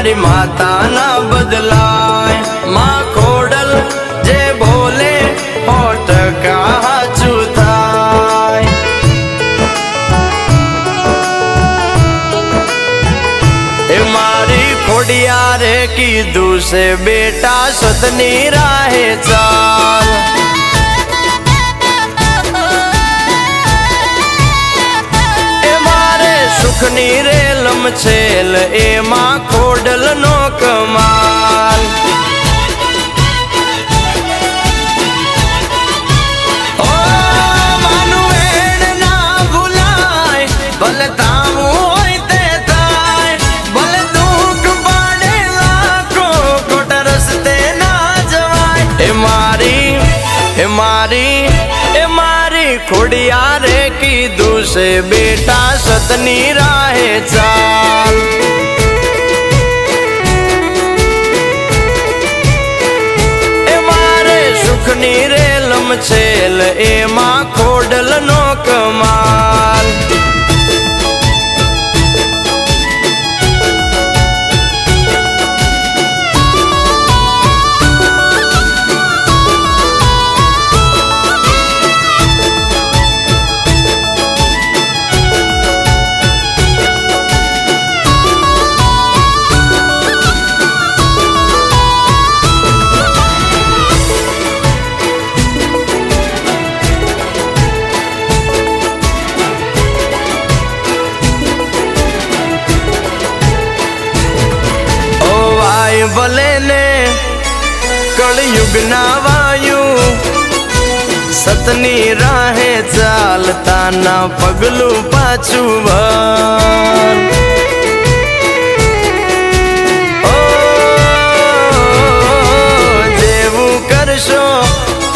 મારી માતા ના બદલાય માં ખોડલ જે બોલે 100% હાચું થાય એ મારી ખોડિયારે કીધું છે બેટા સતની રાહે ચાલ સુખની રેલમ છેલ એમાં ખોડલ નો કમાલ ઓ માનું એણ ના ભૂલાય ભલે તાવું હોય તે થાય ભલે દુઃખ પાડે લાખો ખોટા રસ્તે ના જવાય એ મારી ખોડિયારે કીધું છે બેટા સતની રાહે ચાલ એ મારે સુખની રેલમ છેલ એમાં ખોડલ નો કમાલ ભલે ને કળયુગ ના વાયુ સતની રાહે ચાલતા ના પગલું પાછું વળ જેવું કરશો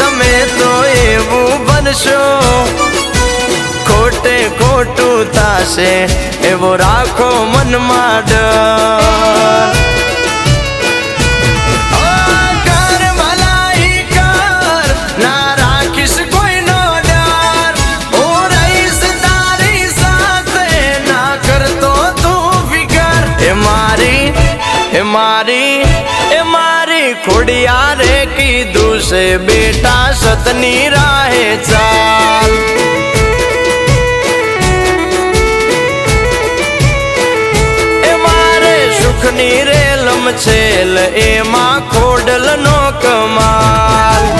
તમે તો એવું બનશો ખોટે ખોટું થાશે એવો રાખો મનમાં ડર મારી ખોડિયારે કીધું છે બેટા સતની રાહે ચાલ એ મારે સુખની રેલમ છેલ એમાં ખોડલ નો કમાલ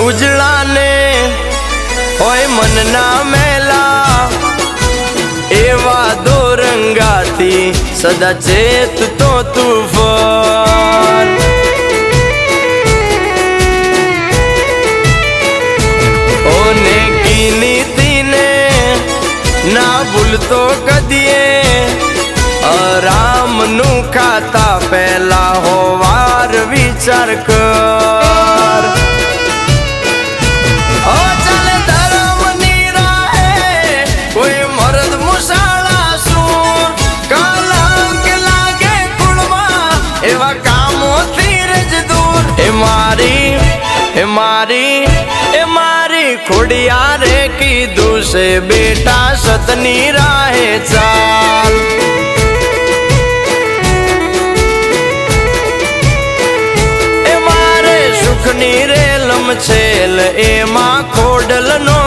ઉજળા ને હોય મન ના મેલા એવા દોરંગાથી સદા ચેત તો તુફાન ઓને કી નીતિને ના ભૂલતો કદીએ આરામ નું ખાતા પહેલા હોવાર વિચાર કર મારી ખોડિયારે કીધું છે બેટા સતની રાહે ચાલ એ મારે સુખની રેલમ છેલ એમાં ખોડલ નો